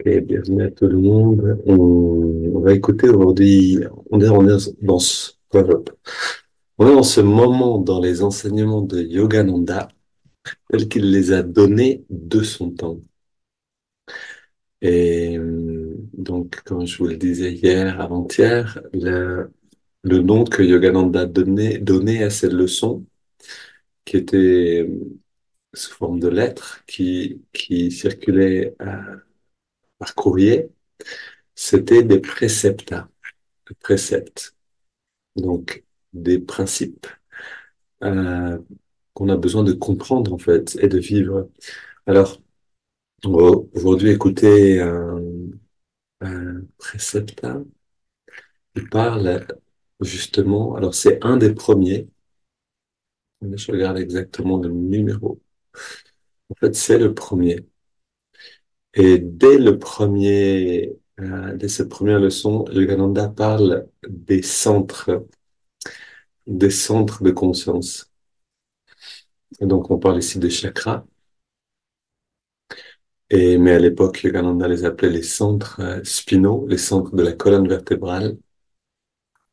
Et bienvenue à tout le monde. On va écouter aujourd'hui, on est dans on est dans ce moment dans les enseignements de Yogananda, tels qu'il les a donnés de son temps. Et donc, comme je vous le disais hier, avant-hier, le nom que Yogananda donnait à cette leçon, qui était sous forme de lettres, qui circulaient par courrier, c'était des préceptes. Préceptes. Donc, des principes euh, qu'on a besoin de comprendre en fait et de vivre. Alors, on va aujourd'hui écouter un précepte là, qui parle justement, alors c'est un des premiers, mais je regarde exactement le numéro. En fait, c'est le premier. Et dès cette première leçon, Yogananda parle des centres de conscience. Et donc, on parle ici des chakras. Mais à l'époque, Yogananda les appelait les centres spinaux, les centres de la colonne vertébrale,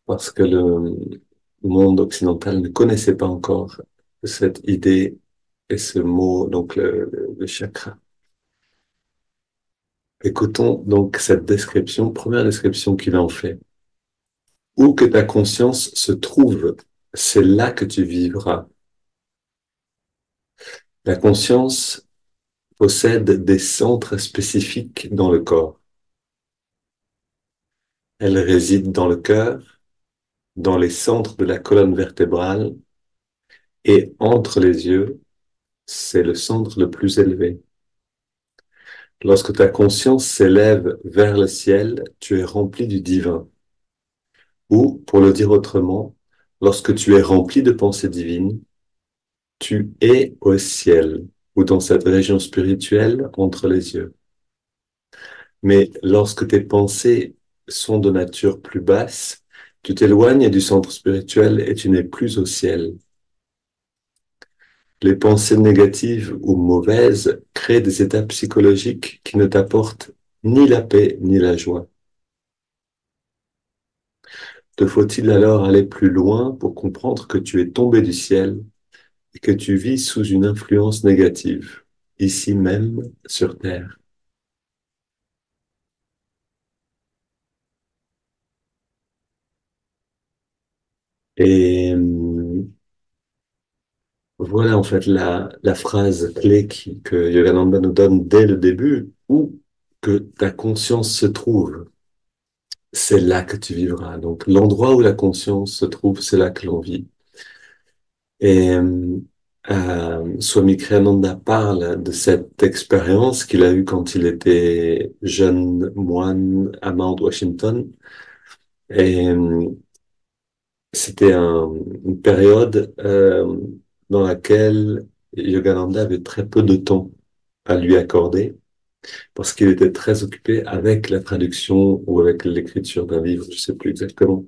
parce que le monde occidental ne connaissait pas encore cette idée et ce mot, donc le chakra. Écoutons donc cette description, première description qu'il en fait. Où que ta conscience se trouve, c'est là que tu vivras. La conscience possède des centres spécifiques dans le corps. Elle réside dans le cœur, dans les centres de la colonne vertébrale et entre les yeux, c'est le centre le plus élevé. Lorsque ta conscience s'élève vers le ciel, tu es rempli du divin. Ou, pour le dire autrement, lorsque tu es rempli de pensées divines, tu es au ciel ou dans cette région spirituelle entre les yeux. Mais lorsque tes pensées sont de nature plus basse, tu t'éloignes du centre spirituel et tu n'es plus au ciel. Les pensées négatives ou mauvaises créent des états psychologiques qui ne t'apportent ni la paix ni la joie. Te faut-il alors aller plus loin pour comprendre que tu es tombé du ciel et que tu vis sous une influence négative, ici même sur Terre? Et voilà en fait la phrase clé que Yogananda nous donne dès le début, où que ta conscience se trouve, c'est là que tu vivras. Donc l'endroit où la conscience se trouve, c'est là que l'on vit. Et Swami Kriyananda parle de cette expérience qu'il a eue quand il était jeune moine à Mount Washington. Et c'était une période dans laquelle Yogananda avait très peu de temps à lui accorder parce qu'il était très occupé avec la traduction ou avec l'écriture d'un livre, je sais plus exactement.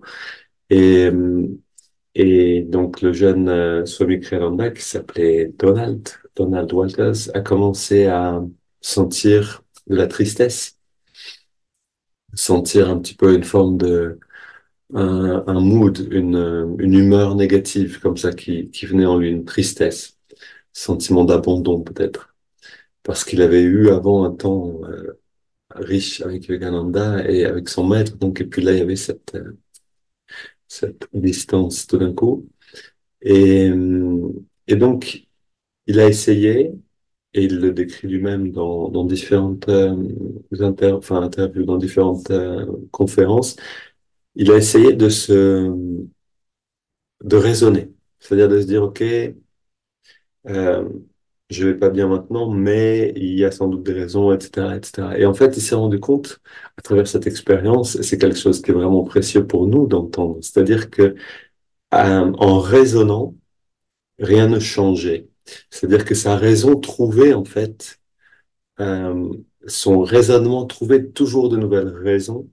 Et, euh, et donc le jeune Swami Kriyananda qui s'appelait Donald Walters, a commencé à sentir de la tristesse, sentir un petit peu une forme de un mood, une humeur négative comme ça qui venait en lui, une tristesse, sentiment d'abandon peut-être, parce qu'il avait eu avant un temps riche avec Yogananda et avec son maître, donc et puis là il y avait cette distance tout d'un coup. Et, euh, et donc il a essayé, et il le décrit lui-même dans différentes interviews, dans différentes conférences, il a essayé de raisonner, c'est-à-dire de se dire, OK, euh, je vais pas bien maintenant, mais il y a sans doute des raisons, etc., etc. Et en fait, il s'est rendu compte, à travers cette expérience, et c'est quelque chose qui est vraiment précieux pour nous d'entendre, c'est-à-dire que en raisonnant, rien ne changeait. C'est-à-dire que sa raison trouvait, en fait, euh, son raisonnement trouvait toujours de nouvelles raisons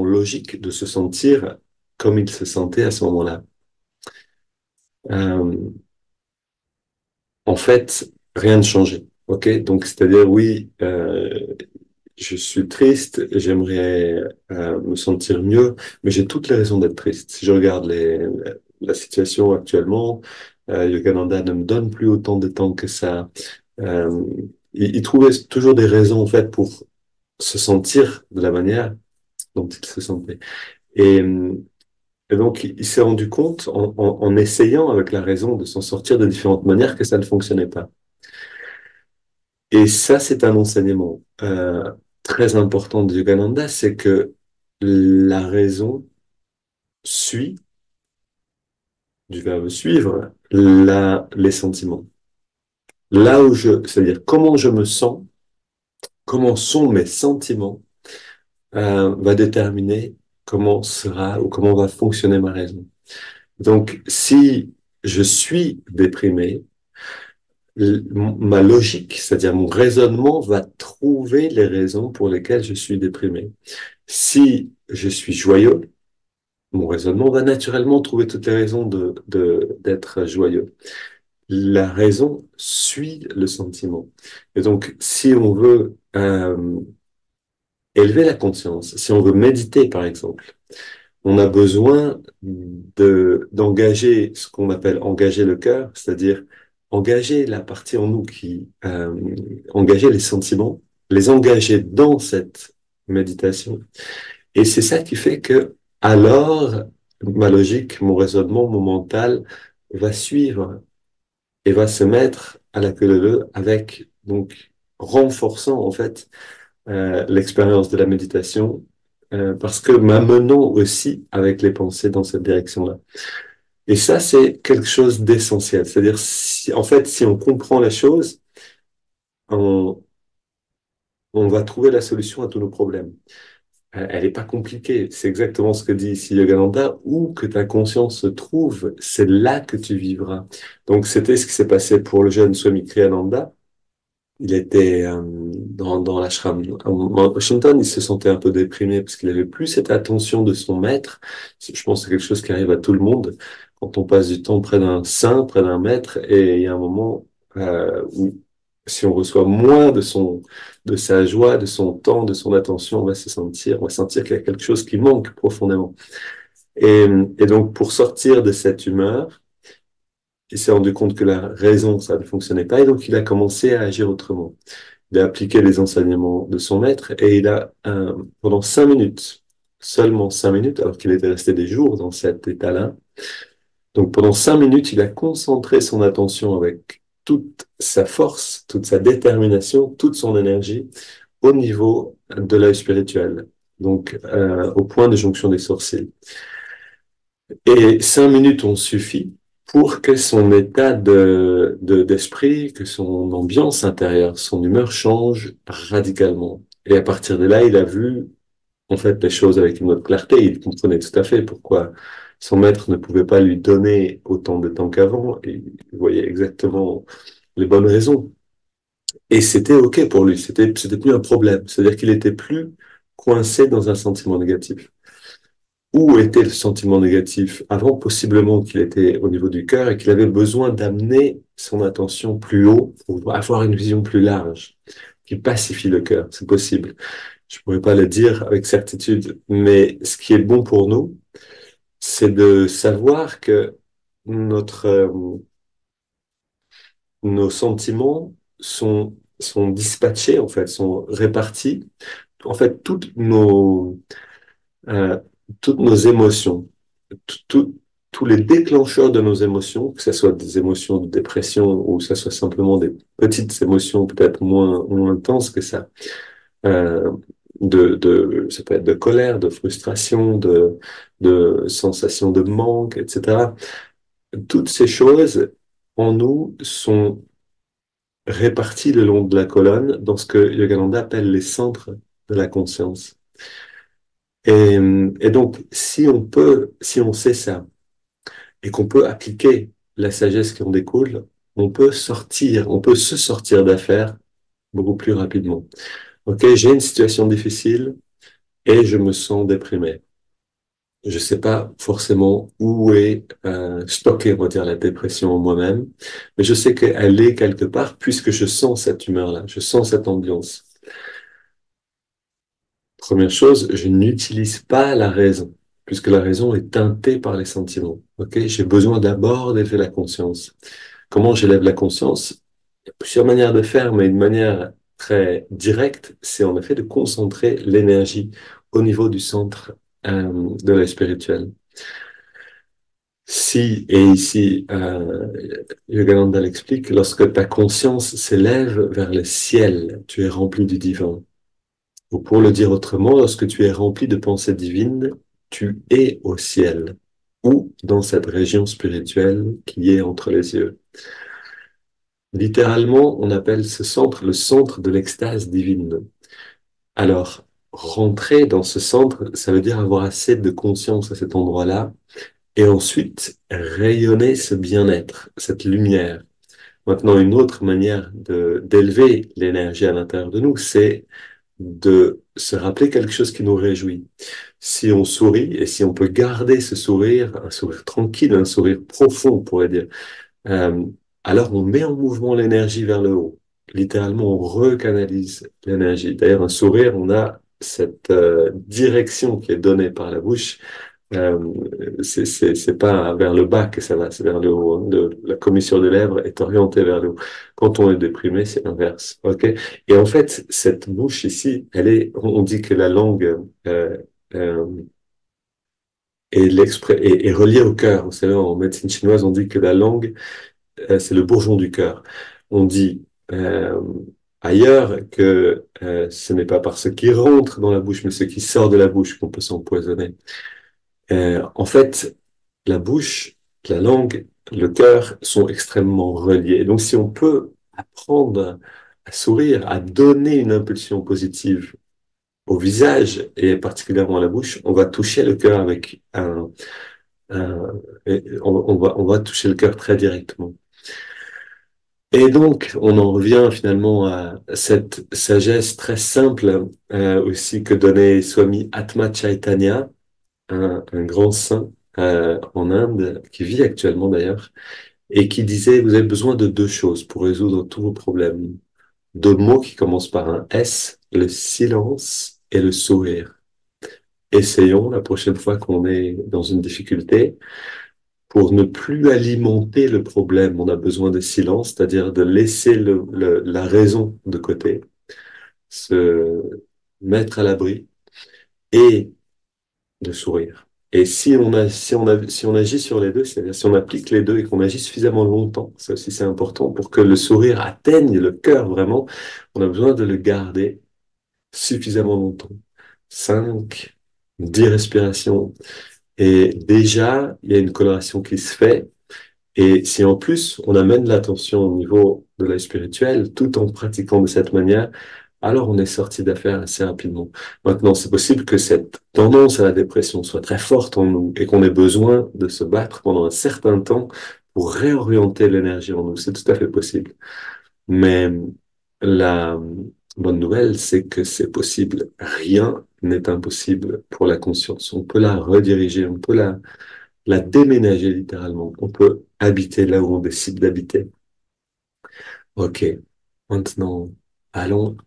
logiques de se sentir comme il se sentait à ce moment-là. Euh, En fait, rien ne changeait. OK? Donc, c'est-à-dire, oui, je suis triste, j'aimerais me sentir mieux, mais j'ai toutes les raisons d'être triste. Si je regarde la situation actuellement, Yogananda ne me donne plus autant de temps que ça. Euh, il trouvait toujours des raisons en fait pour se sentir de la manière dont il se sentait. Et, et donc, il s'est rendu compte en essayant avec la raison de s'en sortir de différentes manières que ça ne fonctionnait pas. Et ça, c'est un enseignement très important de Yogananda, c'est que la raison suit, du verbe suivre, les sentiments. Là où c'est-à-dire comment je me sens, comment sont mes sentiments, va déterminer comment sera ou comment va fonctionner ma raison. Donc, si je suis déprimé, ma logique, c'est-à-dire mon raisonnement, va trouver les raisons pour lesquelles je suis déprimé. Si je suis joyeux, mon raisonnement va naturellement trouver toutes les raisons d'être joyeux. La raison suit le sentiment. Et donc, si on veut élever la conscience, si on veut méditer, par exemple, on a besoin d'engager ce qu'on appelle engager le cœur, c'est-à-dire engager la partie en nous engager les sentiments, les engager dans cette méditation. Et c'est ça qui fait que, alors, ma logique, mon raisonnement, mon mental va suivre et va se mettre à la queue leu leu avec, donc, renforçant, en fait, l'expérience de la méditation, parce que m'amenant aussi avec les pensées dans cette direction-là. Et ça, c'est quelque chose d'essentiel. C'est-à-dire, si, en fait, si on comprend la chose, on, on va trouver la solution à tous nos problèmes. Elle n'est pas compliquée. C'est exactement ce que dit ici Yogananda. Où que ta conscience se trouve, c'est là que tu vivras. Donc, c'était ce qui s'est passé pour le jeune Swami Kriyananda. Il était dans l'ashram. À Washington, il se sentait un peu déprimé parce qu'il avait plus cette attention de son maître. Je pense que c'est quelque chose qui arrive à tout le monde. Quand on passe du temps près d'un saint, près d'un maître, et il y a un moment où si on reçoit moins de sa joie, de son temps, de son attention, on va sentir qu'il y a quelque chose qui manque profondément. Et donc, pour sortir de cette humeur, il s'est rendu compte que la raison, ça ne fonctionnait pas, et donc il a commencé à agir autrement. Il a appliqué les enseignements de son maître et il a, pendant 5 minutes, seulement 5 minutes, alors qu'il était resté des jours dans cet état-là, donc pendant 5 minutes, il a concentré son attention avec toute sa force, toute sa détermination, toute son énergie au niveau de l'œil spirituel, donc au point de jonction des sourcils. Et 5 minutes ont suffi pour que son état d'esprit, que son ambiance intérieure, son humeur change radicalement. Et à partir de là, il a vu, en fait, les choses avec une autre clarté. Il comprenait tout à fait pourquoi son maître ne pouvait pas lui donner autant de temps qu'avant. Et il voyait exactement les bonnes raisons. Et c'était OK pour lui. C'était plus un problème. C'est-à-dire qu'il était plus coincé dans un sentiment négatif. Où était le sentiment négatif avant? Possiblement qu'il était au niveau du cœur et qu'il avait besoin d'amener son attention plus haut pour avoir une vision plus large, qui pacifie le cœur. C'est possible. Je pourrais pas le dire avec certitude, mais ce qui est bon pour nous, c'est de savoir que notre, nos sentiments sont dispatchés, en fait, sont répartis. En fait, euh, toutes nos émotions, tout- tous les déclencheurs de nos émotions, que ce soit des émotions de dépression ou que ce soit simplement des petites émotions peut-être moins intenses que ça, euh, ça peut être de colère, de frustration, de sensation de manque, etc. Toutes ces choses en nous sont réparties le long de la colonne dans ce que Yogananda appelle les centres de la conscience. Et donc, si on sait ça, et qu'on peut appliquer la sagesse qui en découle, on peut se sortir d'affaires beaucoup plus rapidement. Ok, j'ai une situation difficile et je me sens déprimé. Je sais pas forcément où est stockée, on va dire, la dépression en moi-même, mais je sais qu'elle est quelque part puisque je sens cette humeur-là, je sens cette ambiance. Première chose, je n'utilise pas la raison, puisque la raison est teintée par les sentiments. Ok? J'ai besoin d'abord d'élever la conscience. Comment j'élève la conscience? Il y a plusieurs manières de faire, mais une manière très directe, c'est en effet de concentrer l'énergie au niveau du centre de la spirituelle. Si, et ici, Yogananda l'explique, lorsque ta conscience s'élève vers le ciel, tu es rempli du divin. Ou pour le dire autrement, lorsque tu es rempli de pensées divines, tu es au ciel, ou dans cette région spirituelle qui est entre les yeux. Littéralement, on appelle ce centre le centre de l'extase divine. Alors, rentrer dans ce centre, ça veut dire avoir assez de conscience à cet endroit-là, et ensuite rayonner ce bien-être, cette lumière. Maintenant, une autre manière d'élever l'énergie à l'intérieur de nous, c'est de se rappeler quelque chose qui nous réjouit. Si on sourit et si on peut garder ce sourire, un sourire tranquille, un sourire profond, on pourrait dire, euh, alors on met en mouvement l'énergie vers le haut. Littéralement, on recanalise l'énergie. D'ailleurs, un sourire, on a cette direction qui est donnée par la bouche. Euh, c'est pas vers le bas que ça va, c'est vers le haut. Hein. La commissure des lèvres est orientée vers le haut. Quand on est déprimé, c'est l'inverse. Ok. Et en fait, cette bouche ici, on dit que la langue euh, est reliée au cœur. Vous savez, en médecine chinoise, on dit que la langue, c'est le bourgeon du cœur. On dit ailleurs que ce n'est pas par ce qui rentre dans la bouche, mais ce qui sort de la bouche qu'on peut s'empoisonner. En fait, la bouche, la langue, le cœur sont extrêmement reliés. Donc, si on peut apprendre à sourire, à donner une impulsion positive au visage et particulièrement à la bouche, on va toucher le cœur avec on va toucher le cœur très directement. Et donc, on en revient finalement à cette sagesse très simple aussi que donnait Swami Atma Chaitanya, un grand saint en Inde, qui vit actuellement d'ailleurs, et qui disait, vous avez besoin de deux choses pour résoudre tous vos problèmes. Deux mots qui commencent par un S, le silence et le sourire. Essayons la prochaine fois qu'on est dans une difficulté, pour ne plus alimenter le problème, on a besoin de silence, c'est-à-dire de laisser la raison de côté, se mettre à l'abri et de sourire. Et si on agit sur les deux, c'est-à-dire si on applique les deux et qu'on agit suffisamment longtemps, ça aussi c'est important, pour que le sourire atteigne le cœur vraiment, on a besoin de le garder suffisamment longtemps. 5, 10 respirations. Et déjà, il y a une coloration qui se fait. Et si en plus on amène l'attention au niveau de la spirituelle, tout en pratiquant de cette manière, alors on est sorti d'affaires assez rapidement. Maintenant, c'est possible que cette tendance à la dépression soit très forte en nous et qu'on ait besoin de se battre pendant un certain temps pour réorienter l'énergie en nous. C'est tout à fait possible. Mais la bonne nouvelle, c'est que c'est possible. Rien n'est impossible pour la conscience. On peut la rediriger, on peut la déménager littéralement. On peut habiter là où on décide d'habiter. Ok, maintenant, allons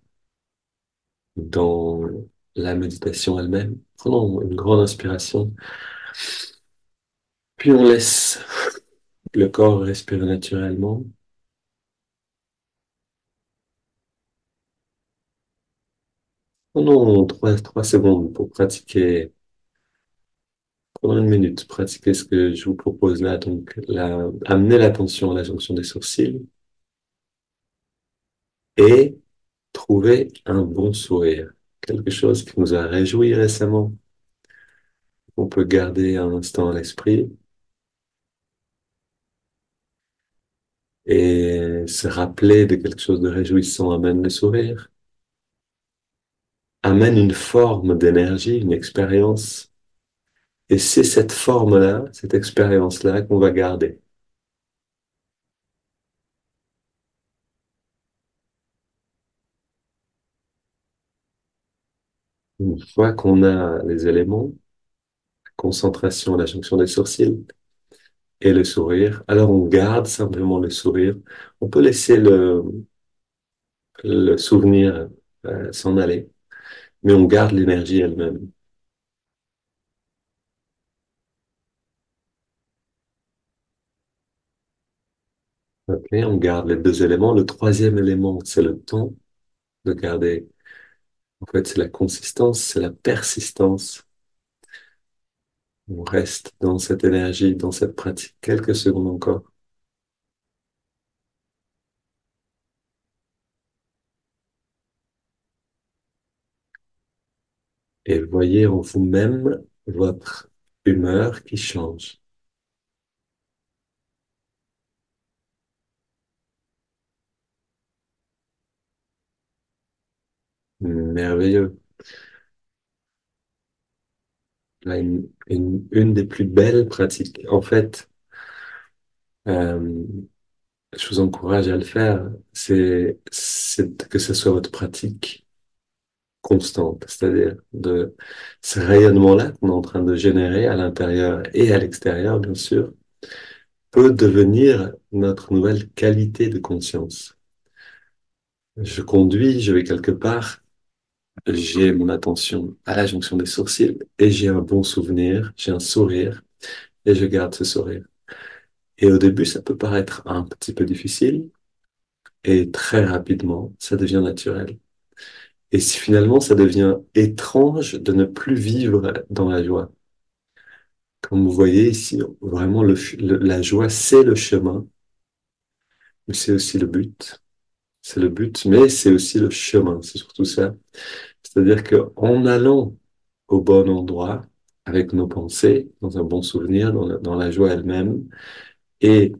dans la méditation elle-même. Prenons une grande inspiration, puis on laisse le corps respirer naturellement. Prenons trois secondes pour pratiquer, pendant une minute, pratiquer ce que je vous propose là. Donc, amener l'attention à la jonction des sourcils et trouver un bon sourire. Quelque chose qui nous a réjouis récemment, on peut garder un instant à l'esprit et se rappeler de quelque chose de réjouissant amène le sourire, amène une forme d'énergie, une expérience. Et c'est cette forme-là, cette expérience-là qu'on va garder. Une fois qu'on a les éléments, concentration à la jonction des sourcils et le sourire, alors on garde simplement le sourire. On peut laisser le souvenir s'en aller. mais on garde l'énergie elle-même. Ok, on garde les deux éléments. Le troisième élément, c'est le temps de garder. En fait, c'est la consistance, c'est la persistance. On reste dans cette énergie, dans cette pratique, quelques secondes encore. Et voyez en vous-même votre humeur qui change. Merveilleux. Là, une des plus belles pratiques. En fait, euh, je vous encourage à le faire. C'est que ce soit votre pratique constante, c'est-à-dire de ce rayonnement-là qu'on est en train de générer à l'intérieur et à l'extérieur, bien sûr, peut devenir notre nouvelle qualité de conscience. Je conduis, je vais quelque part, j'ai mon attention à la jonction des sourcils et j'ai un bon souvenir, j'ai un sourire et je garde ce sourire. Et au début, ça peut paraître un petit peu difficile et très rapidement, ça devient naturel. Et si finalement ça devient étrange de ne plus vivre dans la joie. Comme vous voyez ici, vraiment la joie, c'est le chemin, mais c'est aussi le but. C'est le but, mais c'est aussi le chemin, c'est surtout ça. C'est-à-dire qu'en allant au bon endroit, avec nos pensées, dans un bon souvenir, dans la joie elle-même, et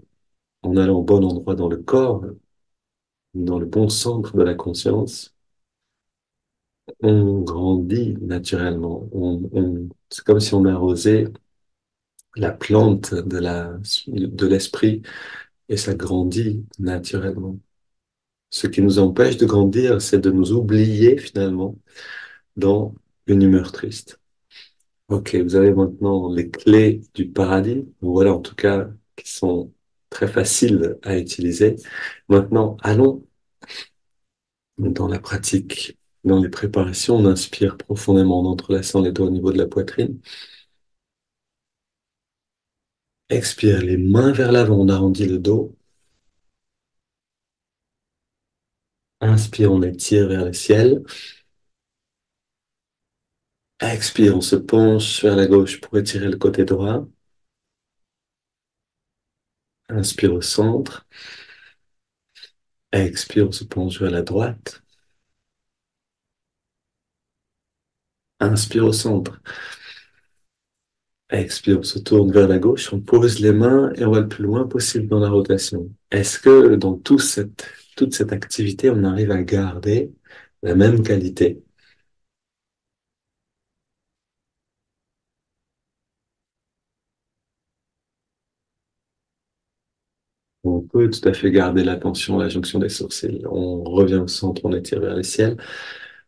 en allant au bon endroit dans le corps, dans le bon centre de la conscience, on grandit naturellement. C'est comme si on arrosait la plante de l'esprit et ça grandit naturellement. Ce qui nous empêche de grandir, c'est de nous oublier finalement dans une humeur triste. Ok, vous avez maintenant les clés du paradis, voilà en tout cas qui sont très faciles à utiliser. Maintenant, allons dans la pratique, dans les préparations, on inspire profondément en entrelaçant les doigts au niveau de la poitrine. Expire les mains vers l'avant, on arrondit le dos. Inspire, on étire vers le ciel. Expire, on se penche vers la gauche pour étirer le côté droit. Inspire au centre. Expire, on se penche vers la droite. Inspire au centre. Expire, on se tourne vers la gauche, on pose les mains et on va le plus loin possible dans la rotation. Est-ce que dans toute cette activité, on arrive à garder la même qualité? On peut tout à fait garder l'attention à la jonction des sourcils. On revient au centre, on étire vers le ciel.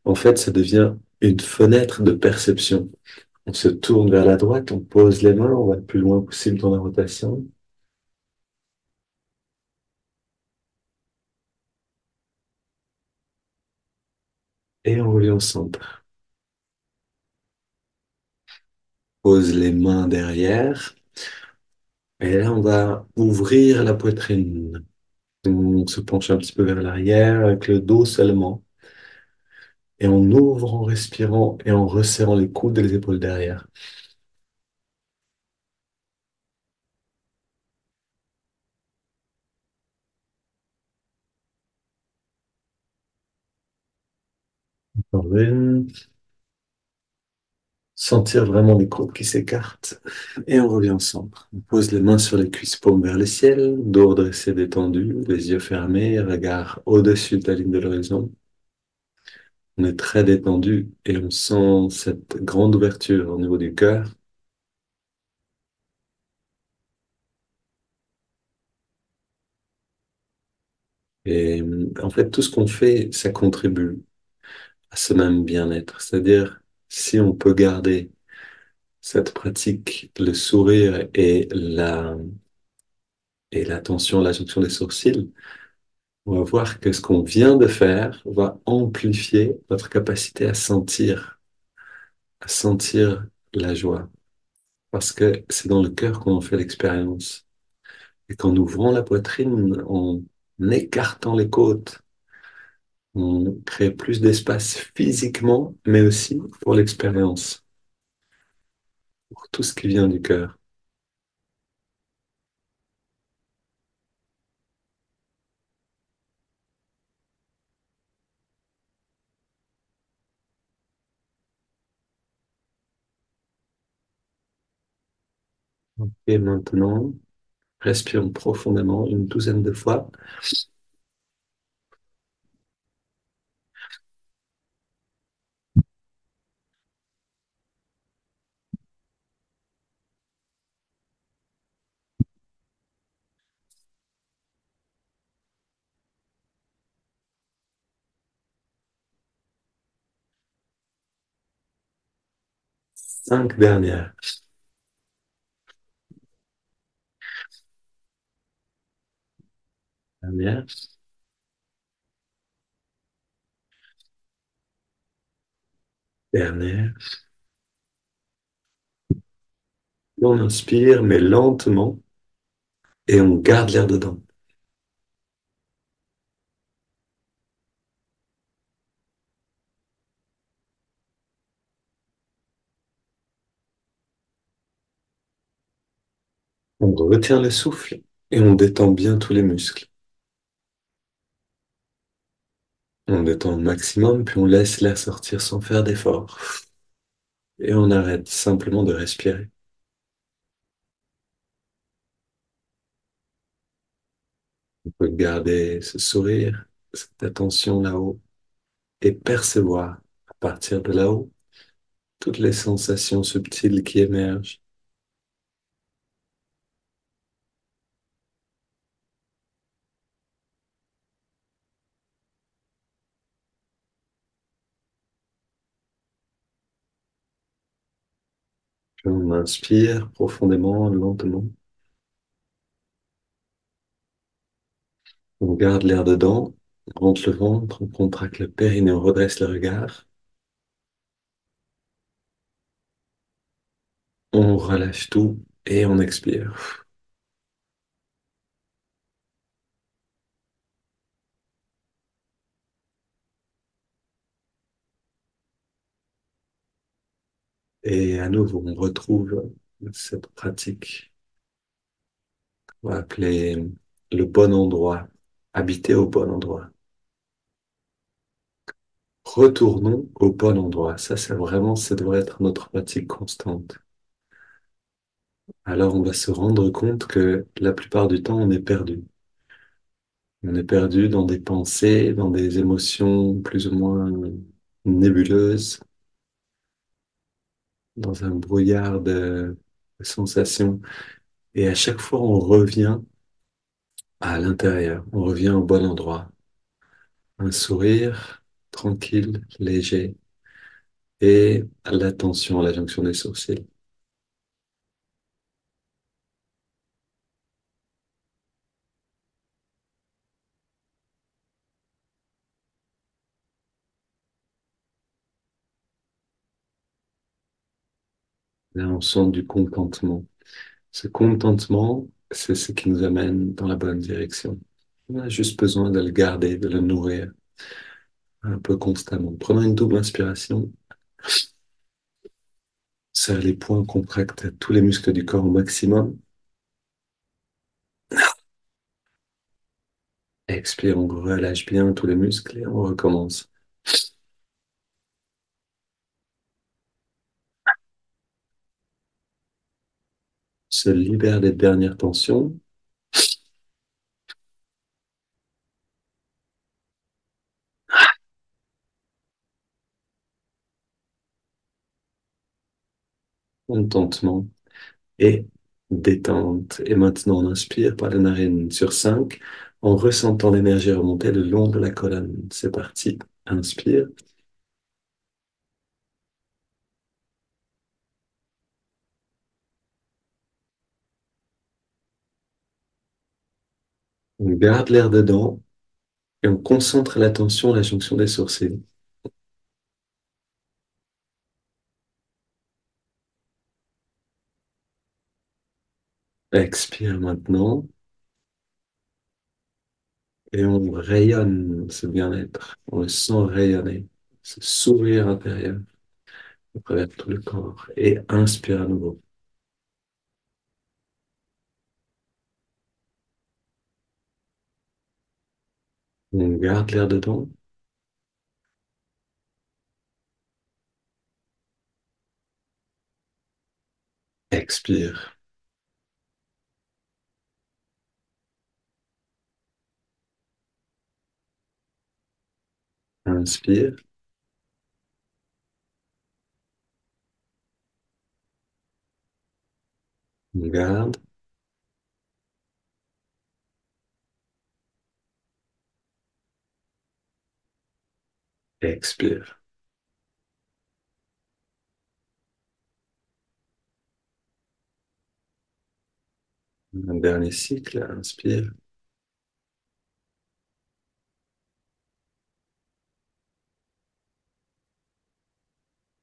En fait, ça devient une fenêtre de perception. On se tourne vers la droite, on pose les mains, on va le plus loin possible dans la rotation et on revient au centre. Pose les mains derrière et là, on va ouvrir la poitrine. On se penche un petit peu vers l'arrière avec le dos seulement et on ouvre en respirant et en resserrant les coudes et les épaules derrière. Encore une. Sentir vraiment les coudes qui s'écartent. Et on revient au centre. On pose les mains sur les cuisses, paumes vers le ciel, dos redressé, détendu, les yeux fermés, regard au-dessus de la ligne de l'horizon. On est très détendu et on sent cette grande ouverture au niveau du cœur. Et en fait, tout ce qu'on fait, ça contribue à ce même bien-être. C'est-à-dire, si on peut garder cette pratique, le sourire et l'attention à la jonction des sourcils, On va voir que ce qu'on vient de faire va amplifier votre capacité à sentir la joie. Parce que c'est dans le cœur qu'on en fait l'expérience. Et qu'en ouvrant la poitrine, en écartant les côtes, on crée plus d'espace physiquement, mais aussi pour l'expérience, pour tout ce qui vient du cœur. Et maintenant, respirons profondément une douzaine de fois. 5 dernières. Dernière, dernière. Et on inspire, mais lentement, et on garde l'air dedans. On retient le souffle et on détend bien tous les muscles. On détend au maximum, puis on laisse l'air sortir sans faire d'effort. Et on arrête simplement de respirer. On peut garder ce sourire, cette attention là-haut et percevoir à partir de là-haut toutes les sensations subtiles qui émergent. Puis on inspire profondément, lentement. On garde l'air dedans, on rentre le ventre, on contracte le périnée, on redresse le regard. On relâche tout et on expire. Et à nouveau, on retrouve cette pratique qu'on va appeler le bon endroit, habiter au bon endroit. Retournons au bon endroit. Ça, c'est vraiment, ça devrait être notre pratique constante. Alors, on va se rendre compte que la plupart du temps, on est perdu. On est perdu dans des pensées, dans des émotions plus ou moins nébuleuses, dans un brouillard de sensations. Et à chaque fois, on revient à l'intérieur, on revient au bon endroit. Un sourire tranquille, léger, et l'attention à la jonction des sourcils. Là, on sent du contentement. Ce contentement, c'est ce qui nous amène dans la bonne direction. On a juste besoin de le garder, de le nourrir un peu constamment. Prenons une double inspiration. Serre les poings, contracte tous les muscles du corps au maximum. Expire, on relâche bien tous les muscles et on recommence. Se libère des dernières tensions. Contentement et détente. Et maintenant, on inspire par les narines sur 5 en ressentant l'énergie remonter le long de la colonne. C'est parti. Inspire. On garde l'air dedans Et on concentre l'attention à la jonction des sourcils. Expire maintenant et on rayonne ce bien-être. On le sent rayonner, ce sourire intérieur à travers tout le corps. Et inspire à nouveau. On garde l'air dedans. Expire. Inspire. On garde. Expire. Un dernier cycle. Inspire.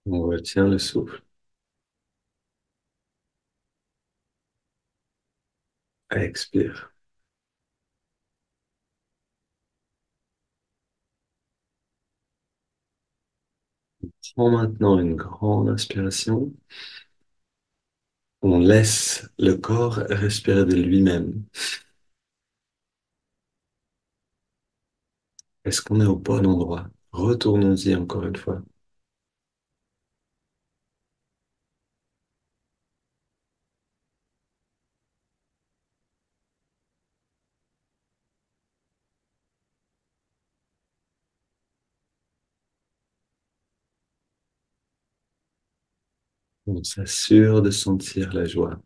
On retient le souffle. Expire. Prends maintenant une grande inspiration. On laisse le corps respirer de lui-même. Est-ce qu'on est au bon endroit? Retournons-y encore une fois. On s'assure de sentir la joie.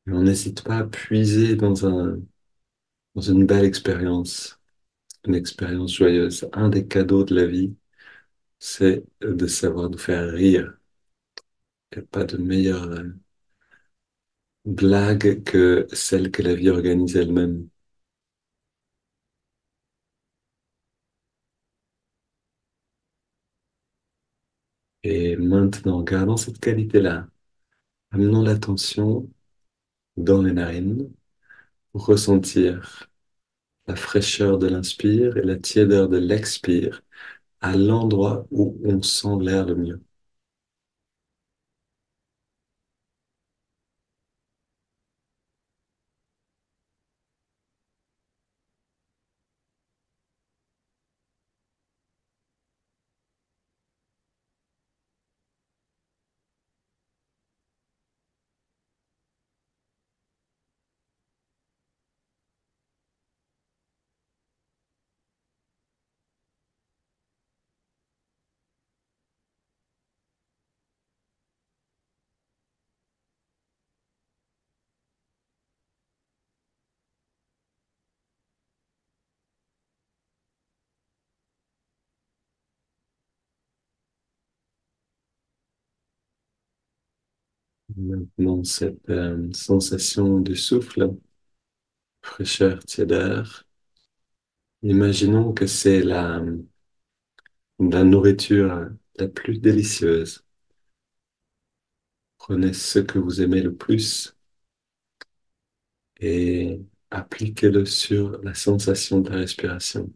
Et on n'hésite pas à puiser dans une belle expérience, une expérience joyeuse. Un des cadeaux de la vie, c'est de savoir nous faire rire. Il n'y a pas de meilleure blague que celle que la vie organise elle-même. Et maintenant, gardons cette qualité-là. Amenons l'attention dans les narines pour ressentir la fraîcheur de l'inspire et la tiédeur de l'expire à l'endroit où on sent l'air le mieux. Maintenant, cette sensation de souffle, fraîcheur, tiédeur, imaginons que c'est la nourriture la plus délicieuse. Prenez ce que vous aimez le plus et appliquez-le sur la sensation de la respiration.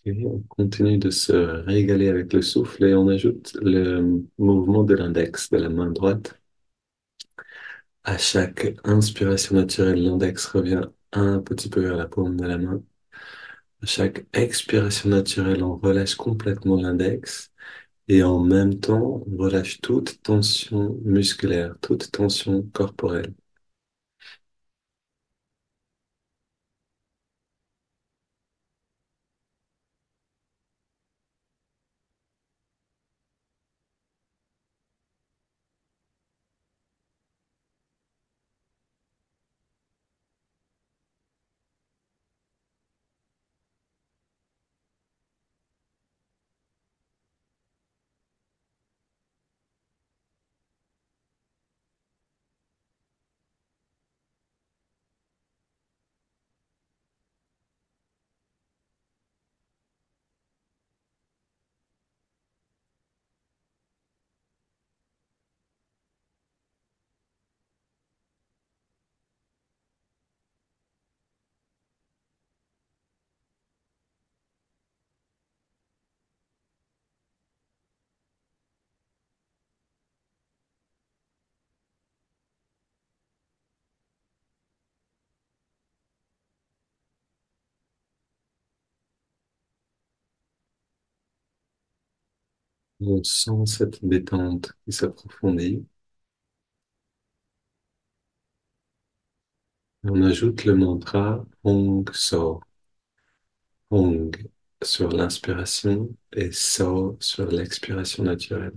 Et on continue de se régaler avec le souffle et on ajoute le mouvement de l'index de la main droite. À chaque inspiration naturelle, l'index revient un petit peu vers la paume de la main. À chaque expiration naturelle, on relâche complètement l'index et en même temps, on relâche toute tension musculaire, toute tension corporelle. On sent cette détente qui s'approfondit. On ajoute le mantra Hong So. Hong sur l'inspiration et So sur l'expiration naturelle.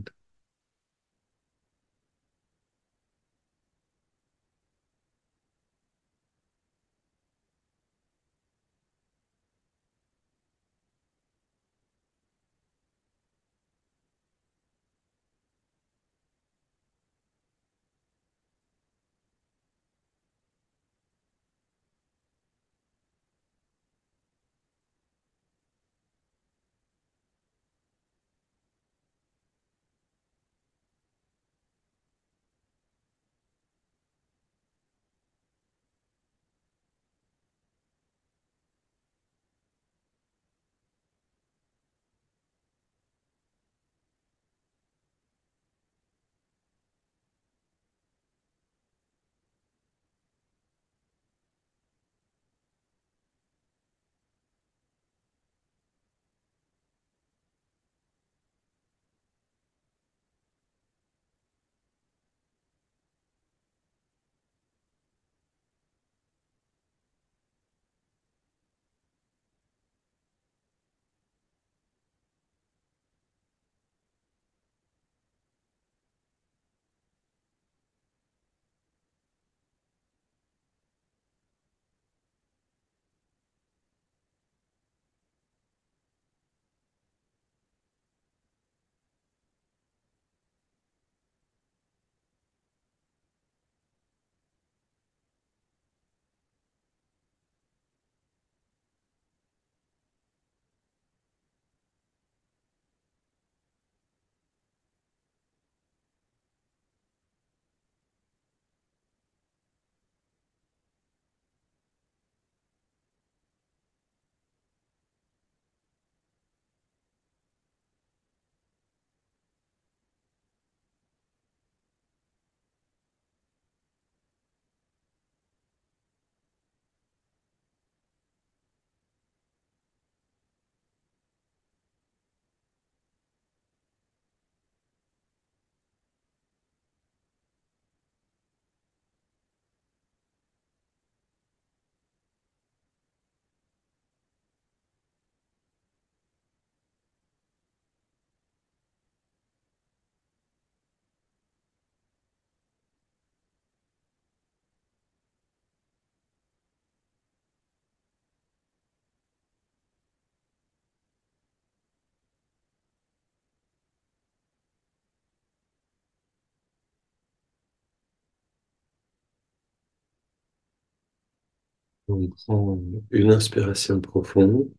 On prend une inspiration profonde,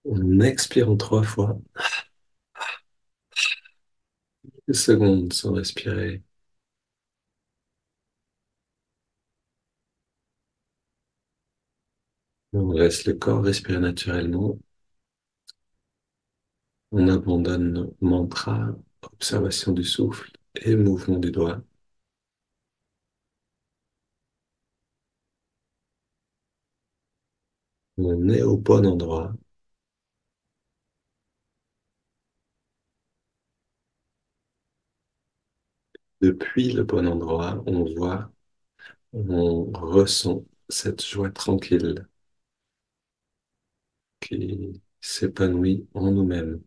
on expire en 3 fois, une seconde sans respirer, on laisse le corps respirer naturellement. On abandonne mantra, observation du souffle et mouvement du doigt. On est au bon endroit. Depuis le bon endroit, on voit, on ressent cette joie tranquille qui s'épanouit en nous-mêmes.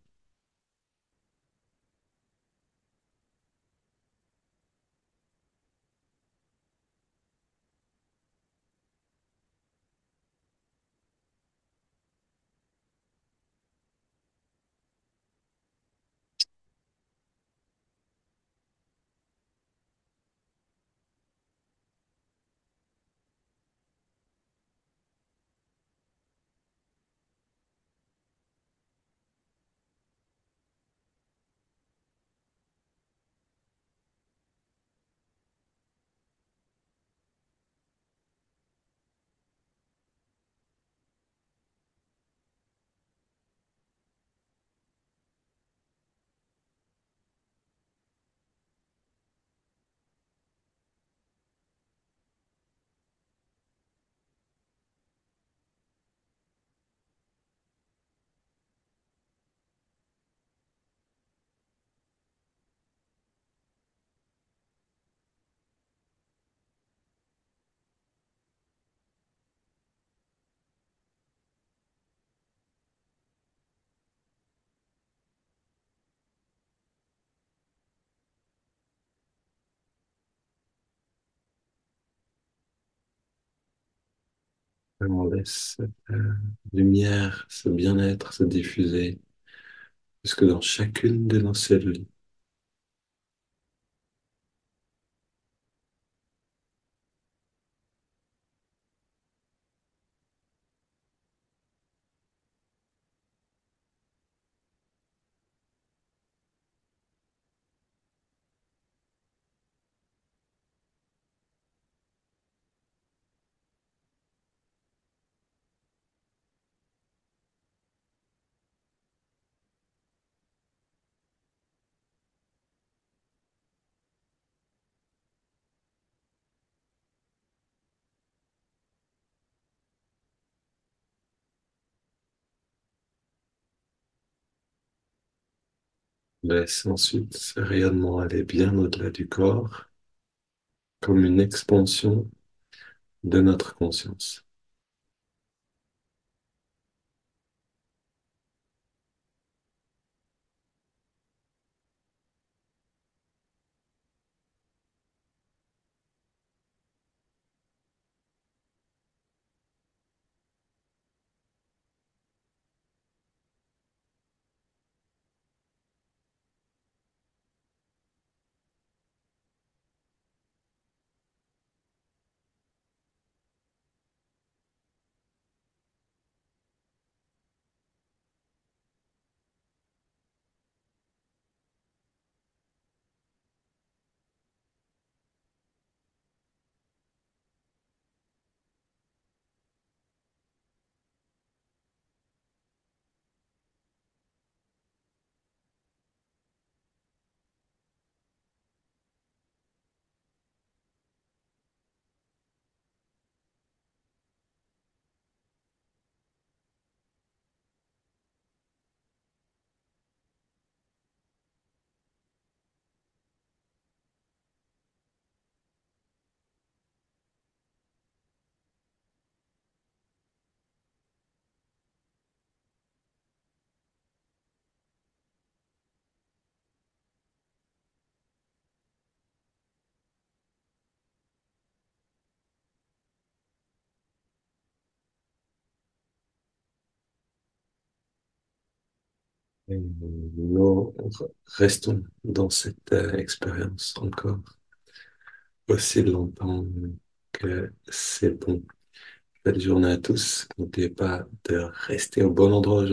On laisse cette lumière, ce bien-être se diffuser jusque dans chacune de nos cellules. Laisse ensuite ce rayonnement aller bien au-delà du corps, comme une expansion de notre conscience. Et nous restons dans cette expérience encore aussi longtemps que c'est bon. Belle journée à tous. N'oubliez pas de rester au bon endroit aujourd'hui.